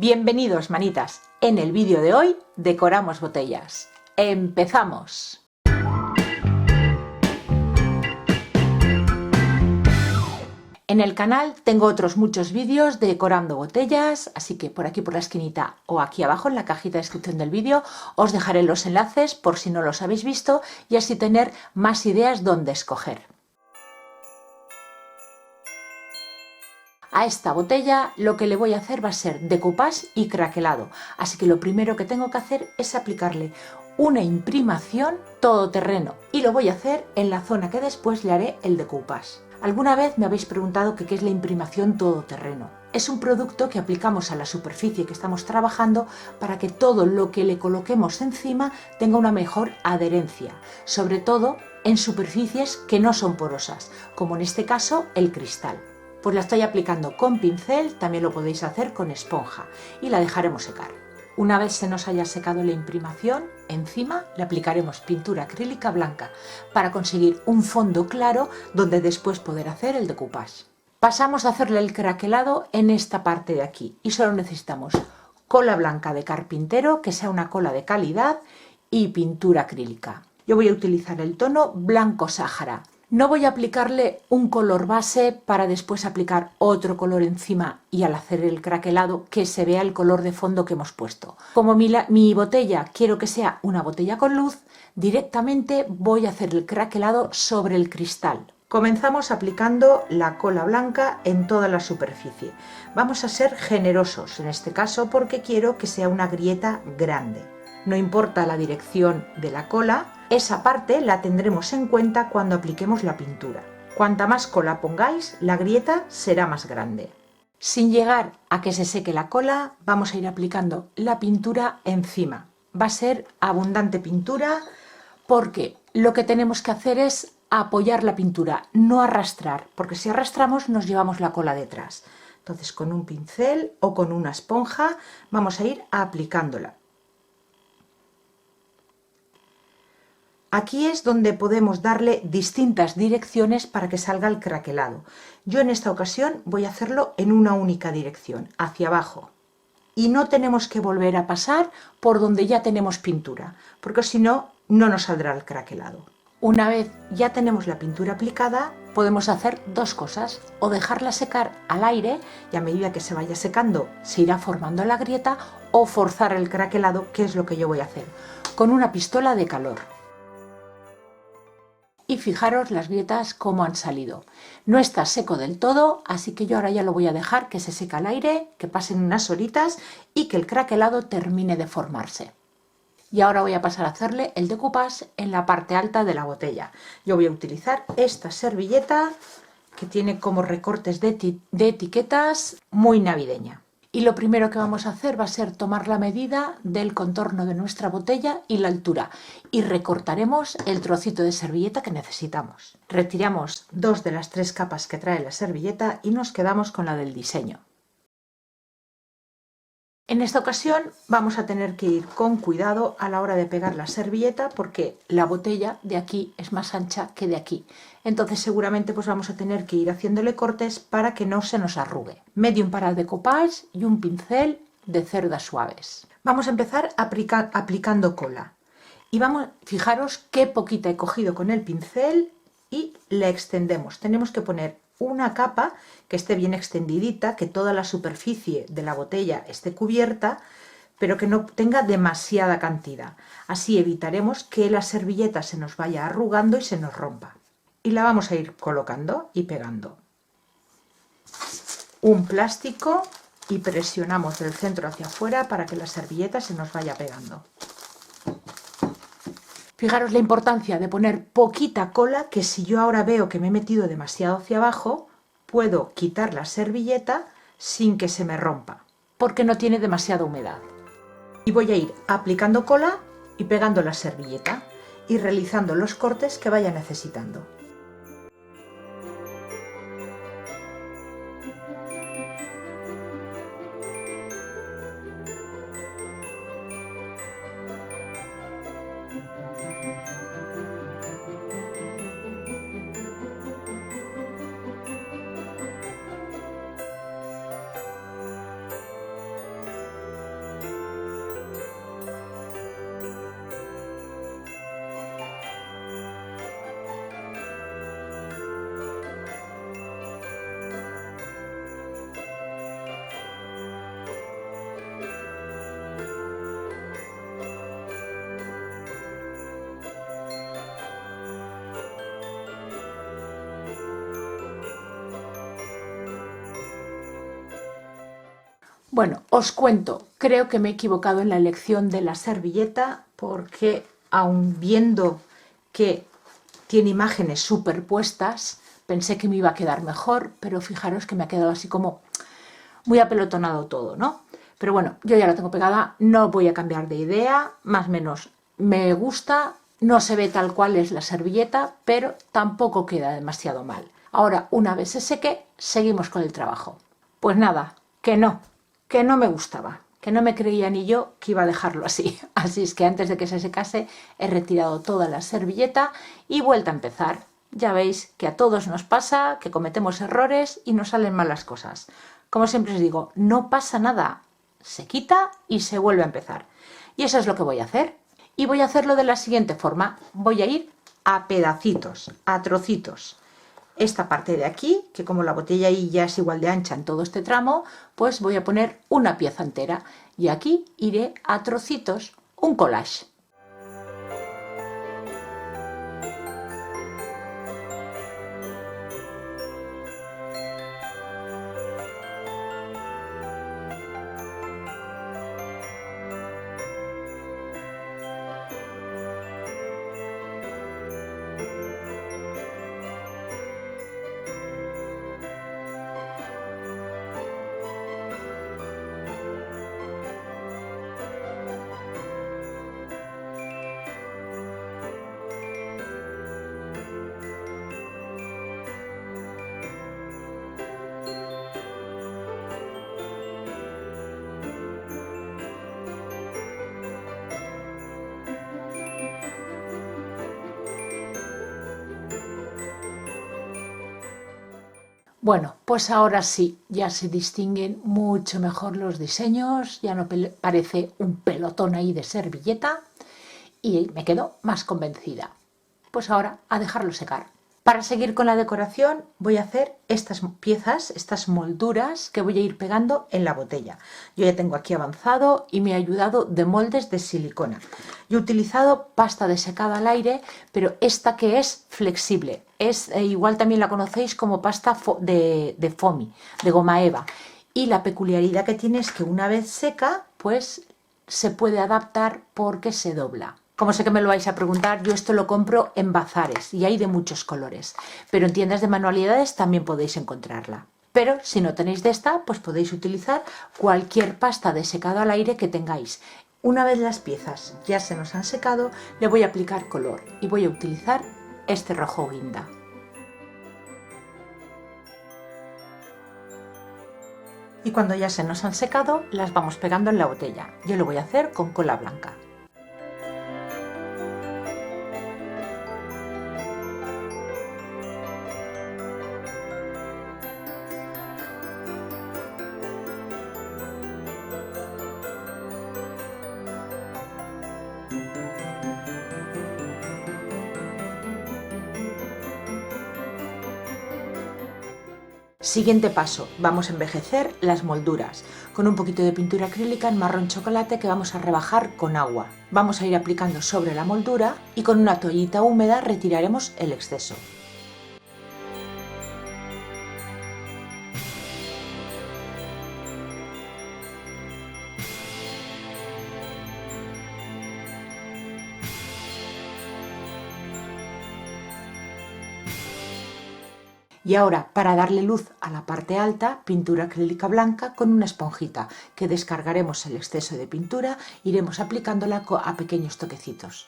Bienvenidos, manitas. En el vídeo de hoy decoramos botellas. ¡Empezamos! En el canal tengo otros muchos vídeos decorando botellas, así que por aquí por la esquinita o aquí abajo en la cajita de descripción del vídeo os dejaré los enlaces por si no los habéis visto y así tener más ideas donde escoger. A esta botella lo que le voy a hacer va a ser decoupage y craquelado, así que lo primero que tengo que hacer es aplicarle una imprimación todoterreno y lo voy a hacer en la zona que después le haré el decoupage. Alguna vez me habéis preguntado qué es la imprimación todoterreno. Es un producto que aplicamos a la superficie que estamos trabajando para que todo lo que le coloquemos encima tenga una mejor adherencia, sobre todo en superficies que no son porosas, como en este caso el cristal. Pues la estoy aplicando con pincel, también lo podéis hacer con esponja y la dejaremos secar. Una vez se nos haya secado la imprimación, encima le aplicaremos pintura acrílica blanca para conseguir un fondo claro donde después poder hacer el decoupage. Pasamos a hacerle el craquelado en esta parte de aquí y solo necesitamos cola blanca de carpintero, que sea una cola de calidad, y pintura acrílica. Yo voy a utilizar el tono blanco Sáhara. No voy a aplicarle un color base para después aplicar otro color encima y al hacer el craquelado que se vea el color de fondo que hemos puesto. Como mi botella quiero que sea una botella con luz, directamente voy a hacer el craquelado sobre el cristal. Comenzamos aplicando la cola blanca en toda la superficie. Vamos a ser generosos en este caso porque quiero que sea una grieta grande. No importa la dirección de la cola, esa parte la tendremos en cuenta cuando apliquemos la pintura. Cuanta más cola pongáis, la grieta será más grande. Sin llegar a que se seque la cola, vamos a ir aplicando la pintura encima. Va a ser abundante pintura porque lo que tenemos que hacer es apoyar la pintura, no arrastrar, porque si arrastramos nos llevamos la cola detrás. Entonces con un pincel o con una esponja vamos a ir aplicándola. Aquí es donde podemos darle distintas direcciones para que salga el craquelado. Yo en esta ocasión voy a hacerlo en una única dirección, hacia abajo. Y no tenemos que volver a pasar por donde ya tenemos pintura, porque si no, no nos saldrá el craquelado. Una vez ya tenemos la pintura aplicada, podemos hacer dos cosas, o dejarla secar al aire y a medida que se vaya secando se irá formando la grieta, o forzar el craquelado, que es lo que yo voy a hacer, con una pistola de calor. Y fijaros las grietas cómo han salido. No está seco del todo, así que yo ahora ya lo voy a dejar que se seque al aire, que pasen unas horitas y que el craquelado termine de formarse. Y ahora voy a pasar a hacerle el decoupage en la parte alta de la botella. Yo voy a utilizar esta servilleta que tiene como recortes de etiquetas, muy navideña. Y lo primero que vamos a hacer va a ser tomar la medida del contorno de nuestra botella y la altura y recortaremos el trocito de servilleta que necesitamos. Retiramos 2 de las 3 capas que trae la servilleta y nos quedamos con la del diseño. En esta ocasión vamos a tener que ir con cuidado a la hora de pegar la servilleta porque la botella de aquí es más ancha que de aquí. Entonces seguramente pues vamos a tener que ir haciéndole cortes para que no se nos arrugue. Medium para el decoupage y un pincel de cerdas suaves. Vamos a empezar aplicando cola. Y fijaros qué poquita he cogido con el pincel y la extendemos. Tenemos que poner una capa que esté bien extendidita, que toda la superficie de la botella esté cubierta, pero que no tenga demasiada cantidad. Así evitaremos que la servilleta se nos vaya arrugando y se nos rompa. Y la vamos a ir colocando y pegando. Un plástico y presionamos del centro hacia afuera para que la servilleta se nos vaya pegando. Fijaros la importancia de poner poquita cola, que si yo ahora veo que me he metido demasiado hacia abajo, puedo quitar la servilleta sin que se me rompa, porque no tiene demasiada humedad. Y voy a ir aplicando cola y pegando la servilleta y realizando los cortes que vaya necesitando. Bueno, os cuento, creo que me he equivocado en la elección de la servilleta porque aun viendo que tiene imágenes superpuestas, pensé que me iba a quedar mejor, pero fijaros que me ha quedado así como muy apelotonado todo, ¿no? Pero bueno, yo ya la tengo pegada, no voy a cambiar de idea, más o menos me gusta, no se ve tal cual es la servilleta, pero tampoco queda demasiado mal. Ahora, una vez se seque, seguimos con el trabajo. Pues nada, que no me gustaba, que no me creía ni yo que iba a dejarlo así. Así es que antes de que se secase he retirado toda la servilleta y vuelta a empezar. Ya veis que a todos nos pasa, que cometemos errores y nos salen mal las cosas. Como siempre os digo, no pasa nada, se quita y se vuelve a empezar. Y eso es lo que voy a hacer. Y voy a hacerlo de la siguiente forma. Voy a ir a pedacitos, a trocitos. Esta parte de aquí, que como la botella ahí ya es igual de ancha en todo este tramo, pues voy a poner una pieza entera. Y aquí iré a trocitos, un collage. Bueno, pues ahora sí, ya se distinguen mucho mejor los diseños, ya no parece un pelotón ahí de servilleta y me quedo más convencida. Pues ahora a dejarlo secar. Para seguir con la decoración voy a hacer estas piezas, estas molduras que voy a ir pegando en la botella. Yo ya tengo aquí avanzado y me ha ayudado de moldes de silicona. Yo he utilizado pasta de secado al aire, pero esta que es flexible. Es igual también la conocéis como pasta de foamy, de goma eva. Y la peculiaridad que tiene es que una vez seca, pues se puede adaptar porque se dobla. Como sé que me lo vais a preguntar, yo esto lo compro en bazares y hay de muchos colores, pero en tiendas de manualidades también podéis encontrarla. Pero si no tenéis de esta, pues podéis utilizar cualquier pasta de secado al aire que tengáis. Una vez las piezas ya se nos han secado, le voy a aplicar color y voy a utilizar este rojo guinda. Y cuando ya se nos han secado, las vamos pegando en la botella. Yo lo voy a hacer con cola blanca. Siguiente paso, vamos a envejecer las molduras con un poquito de pintura acrílica en marrón chocolate que vamos a rebajar con agua. Vamos a ir aplicando sobre la moldura y con una toallita húmeda retiraremos el exceso. Y ahora, para darle luz a la parte alta, pintura acrílica blanca con una esponjita que descargaremos el exceso de pintura, iremos aplicándola a pequeños toquecitos.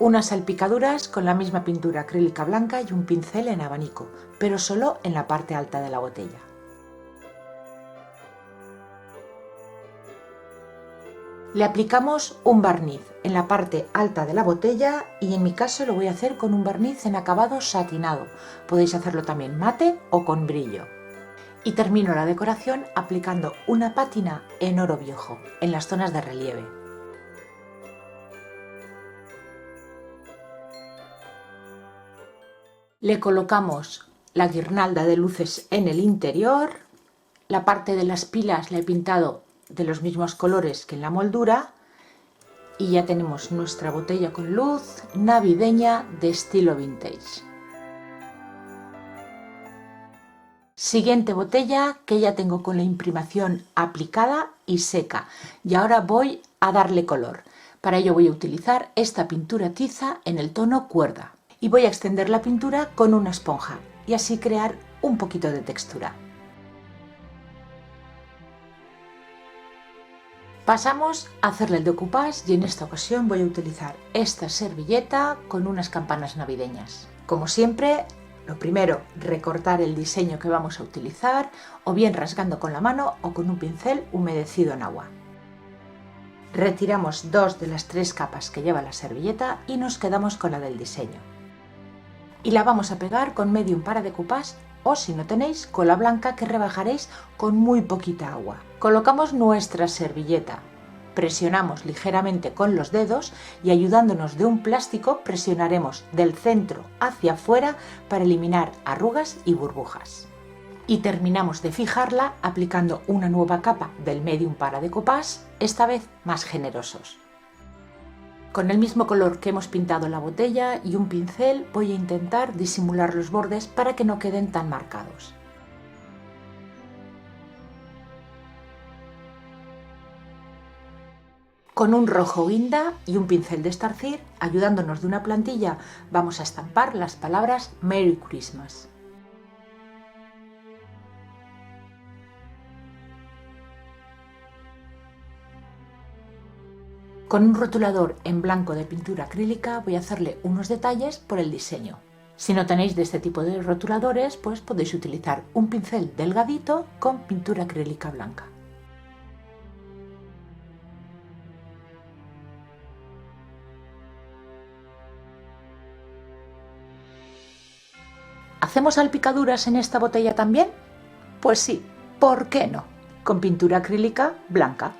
Unas salpicaduras con la misma pintura acrílica blanca y un pincel en abanico, pero solo en la parte alta de la botella. Le aplicamos un barniz en la parte alta de la botella y en mi caso lo voy a hacer con un barniz en acabado satinado. Podéis hacerlo también mate o con brillo. Y termino la decoración aplicando una pátina en oro viejo en las zonas de relieve. Le colocamos la guirnalda de luces en el interior. La parte de las pilas la he pintado de los mismos colores que en la moldura y ya tenemos nuestra botella con luz navideña de estilo vintage. Siguiente botella que ya tengo con la imprimación aplicada y seca. Y ahora voy a darle color. Para ello voy a utilizar esta pintura tiza en el tono cuerda. Y voy a extender la pintura con una esponja y así crear un poquito de textura. Pasamos a hacerle el decoupage y en esta ocasión voy a utilizar esta servilleta con unas campanas navideñas. Como siempre, lo primero, recortar el diseño que vamos a utilizar, o bien rasgando con la mano o con un pincel humedecido en agua. Retiramos 2 de las 3 capas que lleva la servilleta y nos quedamos con la del diseño. Y la vamos a pegar con medium para decoupage o, si no tenéis, cola blanca que rebajaréis con muy poquita agua. Colocamos nuestra servilleta, presionamos ligeramente con los dedos y ayudándonos de un plástico presionaremos del centro hacia afuera para eliminar arrugas y burbujas. Y terminamos de fijarla aplicando una nueva capa del medium para decoupage, esta vez más generosos. Con el mismo color que hemos pintado la botella y un pincel voy a intentar disimular los bordes para que no queden tan marcados. Con un rojo guinda y un pincel de estarcir, ayudándonos de una plantilla, vamos a estampar las palabras Merry Christmas. Con un rotulador en blanco de pintura acrílica voy a hacerle unos detalles por el diseño. Si no tenéis de este tipo de rotuladores, pues podéis utilizar un pincel delgadito con pintura acrílica blanca. ¿Hacemos salpicaduras en esta botella también? Pues sí, ¿por qué no? Con pintura acrílica blanca.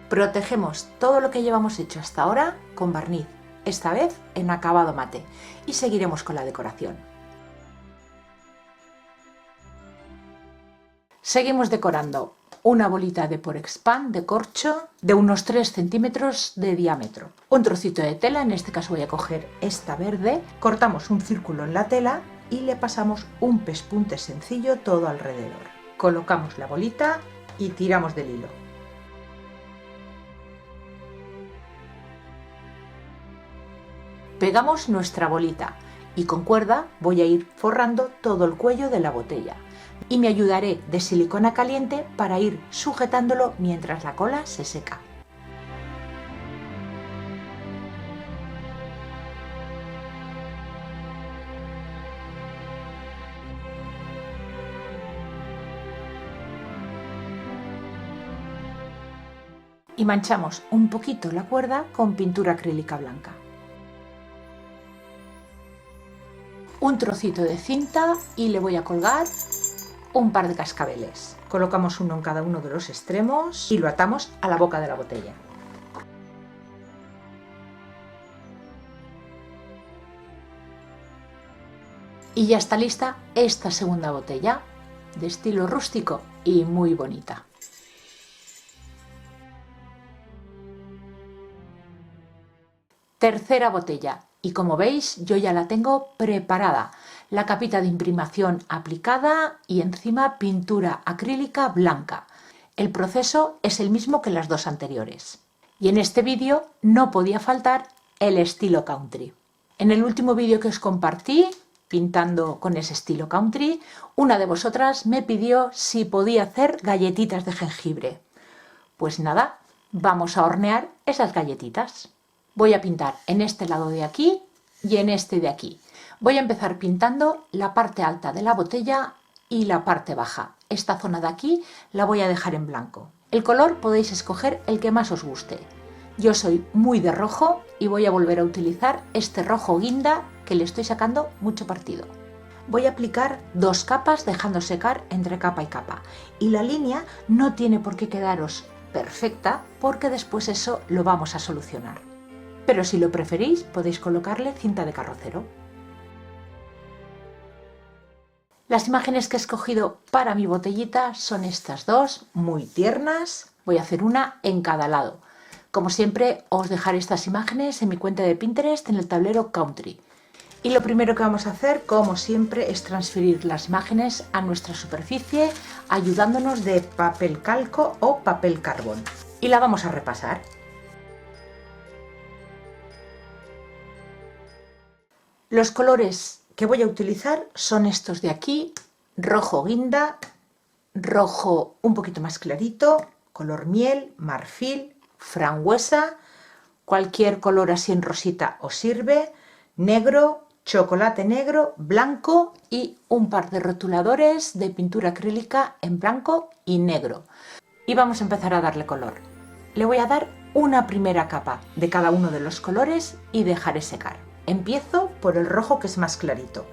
Protegemos todo lo que llevamos hecho hasta ahora con barniz, esta vez en acabado mate, y seguiremos con la decoración. Seguimos decorando una bolita de Porexpan de corcho de unos 3 centímetros de diámetro. Un trocito de tela, en este caso voy a coger esta verde, cortamos un círculo en la tela y le pasamos un pespunte sencillo todo alrededor. Colocamos la bolita y tiramos del hilo. Pegamos nuestra bolita y con cuerda voy a ir forrando todo el cuello de la botella y me ayudaré de silicona caliente para ir sujetándolo mientras la cola se seca. Y manchamos un poquito la cuerda con pintura acrílica blanca. Un trocito de cinta y le voy a colgar un par de cascabeles. Colocamos uno en cada uno de los extremos y lo atamos a la boca de la botella. Y ya está lista esta segunda botella, de estilo rústico y muy bonita. Tercera botella. Y como veis, yo ya la tengo preparada. La capita de imprimación aplicada y encima pintura acrílica blanca. El proceso es el mismo que las dos anteriores. Y en este vídeo no podía faltar el estilo country. En el último vídeo que os compartí, pintando con ese estilo country, una de vosotras me pidió si podía hacer galletitas de jengibre. Pues nada, vamos a hornear esas galletitas. Voy a pintar en este lado de aquí y en este de aquí. Voy a empezar pintando la parte alta de la botella y la parte baja. Esta zona de aquí la voy a dejar en blanco. El color podéis escoger el que más os guste. Yo soy muy de rojo y voy a volver a utilizar este rojo guinda que le estoy sacando mucho partido. Voy a aplicar 2 capas dejando secar entre capa y capa. Y la línea no tiene por qué quedaros perfecta porque después eso lo vamos a solucionar. Pero si lo preferís, podéis colocarle cinta de carrocero. Las imágenes que he escogido para mi botellita son estas dos, muy tiernas. Voy a hacer una en cada lado. Como siempre, os dejaré estas imágenes en mi cuenta de Pinterest en el tablero Country. Y lo primero que vamos a hacer, como siempre, es transferir las imágenes a nuestra superficie ayudándonos de papel calco o papel carbón. Y la vamos a repasar. Los colores que voy a utilizar son estos de aquí: rojo guinda, rojo un poquito más clarito, color miel, marfil, frambuesa, cualquier color así en rosita os sirve, negro, chocolate negro, blanco y un par de rotuladores de pintura acrílica en blanco y negro. Y vamos a empezar a darle color. Le voy a dar una primera capa de cada uno de los colores y dejaré secar. Empiezo por el rojo, que es más clarito.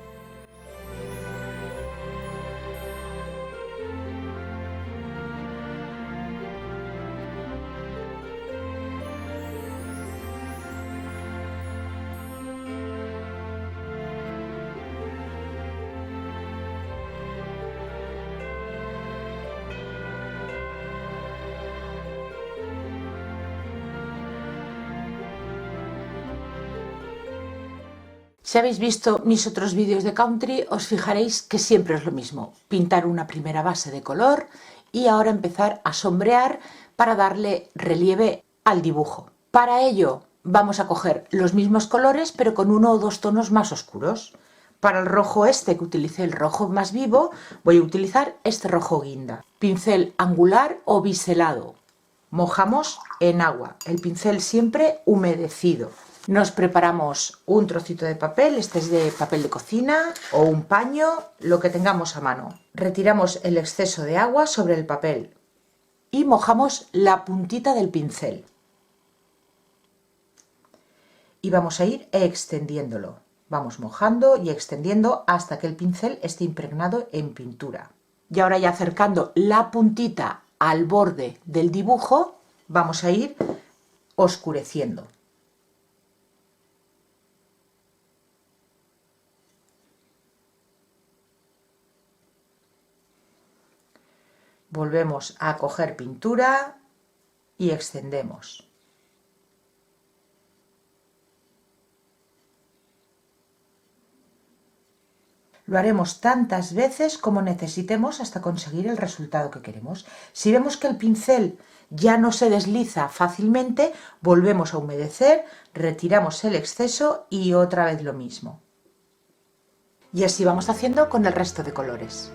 Si habéis visto mis otros vídeos de country, os fijaréis que siempre es lo mismo: pintar una primera base de color y ahora empezar a sombrear para darle relieve al dibujo. Para ello vamos a coger los mismos colores, pero con uno o dos tonos más oscuros. Para el rojo este, que utilicé el rojo más vivo, voy a utilizar este rojo guinda. Pincel angular o biselado. Mojamos en agua, el pincel siempre humedecido. Nos preparamos un trocito de papel, este es de papel de cocina o un paño, lo que tengamos a mano. Retiramos el exceso de agua sobre el papel y mojamos la puntita del pincel. Y vamos a ir extendiéndolo. Vamos mojando y extendiendo hasta que el pincel esté impregnado en pintura. Y ahora, ya acercando la puntita al borde del dibujo, vamos a ir oscureciendo. Volvemos a coger pintura y extendemos. Lo haremos tantas veces como necesitemos hasta conseguir el resultado que queremos. Si vemos que el pincel ya no se desliza fácilmente, volvemos a humedecer, retiramos el exceso y otra vez lo mismo. Y así vamos haciendo con el resto de colores.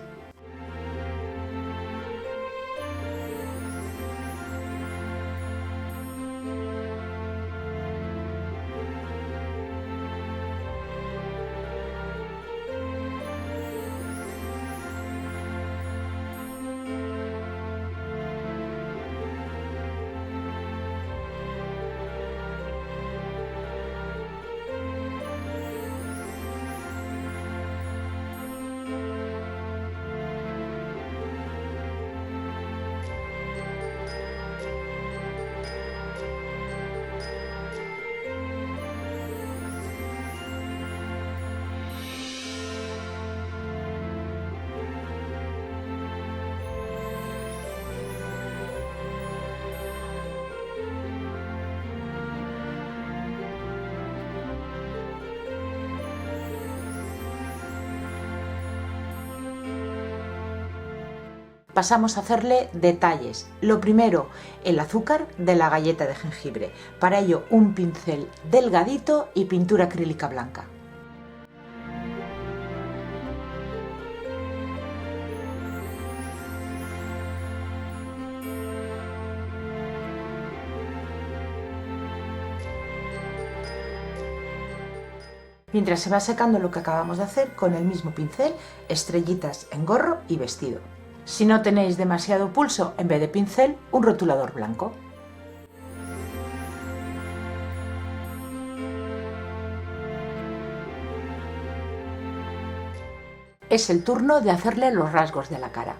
Pasamos a hacerle detalles. Lo primero, el azúcar de la galleta de jengibre. Para ello, un pincel delgadito y pintura acrílica blanca. Mientras se va secando lo que acabamos de hacer, con el mismo pincel, estrellitas en gorro y vestido. Si no tenéis demasiado pulso, en vez de pincel, un rotulador blanco. Es el turno de hacerle los rasgos de la cara.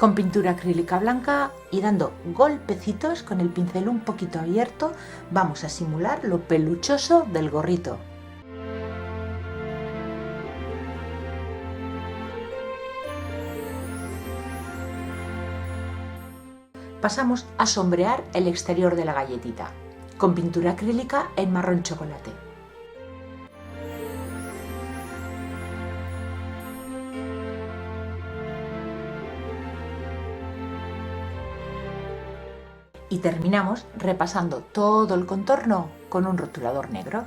Con pintura acrílica blanca y dando golpecitos con el pincel un poquito abierto, vamos a simular lo peluchoso del gorrito. Pasamos a sombrear el exterior de la galletita, con pintura acrílica en marrón chocolate. Y terminamos repasando todo el contorno con un rotulador negro.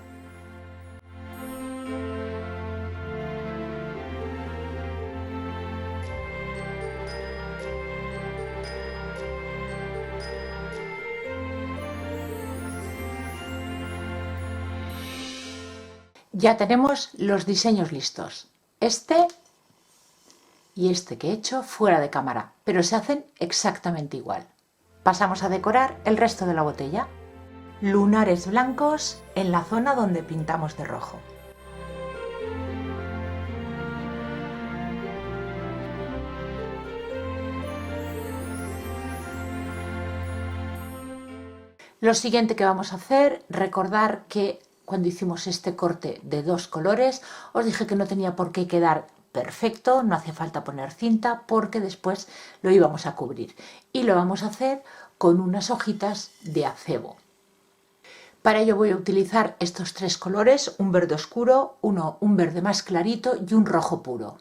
Ya tenemos los diseños listos, este y este que he hecho fuera de cámara, pero se hacen exactamente igual. Pasamos a decorar el resto de la botella. Lunares blancos en la zona donde pintamos de rojo. Lo siguiente que vamos a hacer, recordar que cuando hicimos este corte de 2 colores, os dije que no tenía por qué quedar perfecto, no hace falta poner cinta porque después lo íbamos a cubrir. Y lo vamos a hacer con unas hojitas de acebo. Para ello voy a utilizar estos 3 colores, un verde oscuro, un verde más clarito y un rojo puro.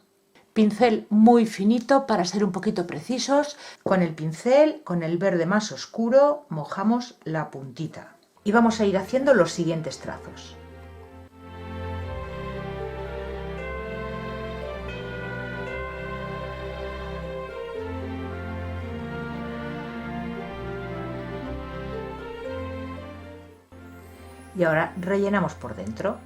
Pincel muy finito para ser un poquito precisos. Con el pincel, con el verde más oscuro, mojamos la puntita. Y vamos a ir haciendo los siguientes trazos. Y ahora rellenamos por dentro.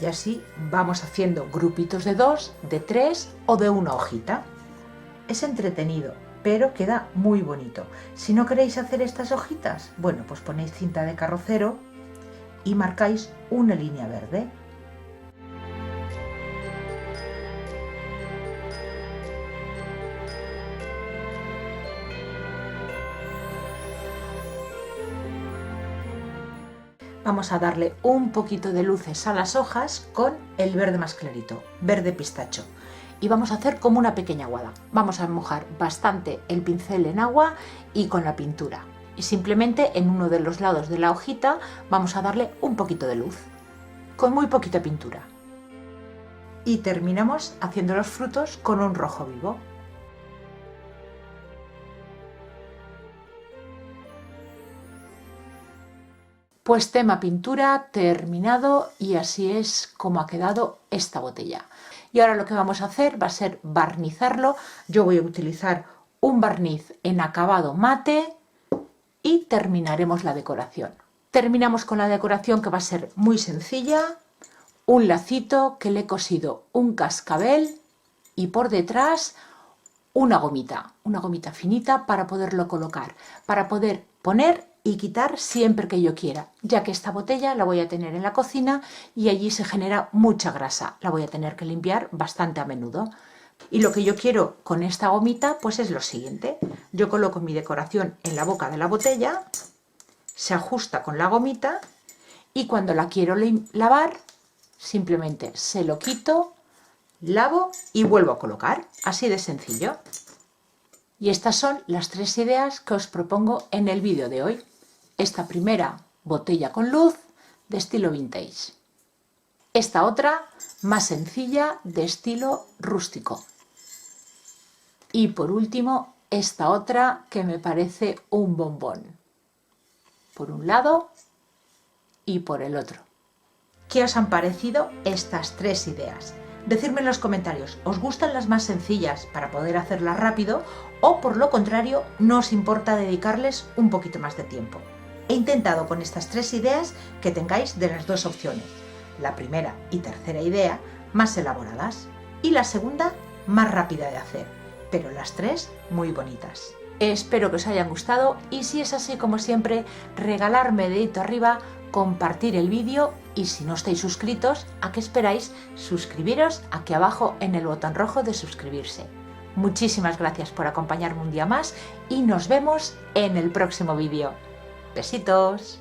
Y así vamos haciendo grupitos de 2, de 3 o de una hojita. Es entretenido, pero queda muy bonito. Si no queréis hacer estas hojitas, bueno, pues ponéis cinta de carrocero y marcáis una línea verde. Vamos a darle un poquito de luces a las hojas con el verde más clarito, verde pistacho. Y vamos a hacer como una pequeña aguada. Vamos a mojar bastante el pincel en agua y con la pintura. Y simplemente en uno de los lados de la hojita vamos a darle un poquito de luz, con muy poquita pintura. Y terminamos haciendo los frutos con un rojo vivo. Pues tema pintura terminado y así es como ha quedado esta botella. Y ahora lo que vamos a hacer va a ser barnizarlo. Yo voy a utilizar un barniz en acabado mate y terminaremos la decoración. Terminamos con la decoración que va a ser muy sencilla. Un lacito que le he cosido un cascabel y por detrás una gomita finita para poderlo colocar, para poder poner y quitar siempre que yo quiera, ya que esta botella la voy a tener en la cocina y allí se genera mucha grasa, la voy a tener que limpiar bastante a menudo. Y lo que yo quiero con esta gomita pues es lo siguiente: yo coloco mi decoración en la boca de la botella, se ajusta con la gomita y cuando la quiero lavar simplemente se lo quito, lavo y vuelvo a colocar, así de sencillo. Y estas son las 3 ideas que os propongo en el vídeo de hoy. Esta primera, botella con luz, de estilo vintage. Esta otra, más sencilla, de estilo rústico. Y por último, esta otra que me parece un bombón. Por un lado y por el otro. ¿Qué os han parecido estas 3 ideas? Decidme en los comentarios, ¿os gustan las más sencillas para poder hacerlas rápido o por lo contrario no os importa dedicarles un poquito más de tiempo? He intentado con estas 3 ideas que tengáis de las 2 opciones, la primera y tercera idea más elaboradas y la segunda más rápida de hacer, pero las 3 muy bonitas. Espero que os hayan gustado y si es así, como siempre, regalarme dedito arriba, compartir el vídeo Y si no estáis suscritos, ¿a qué esperáis? Suscribiros aquí abajo en el botón rojo de suscribirse. Muchísimas gracias por acompañarme un día más y nos vemos en el próximo vídeo. Besitos.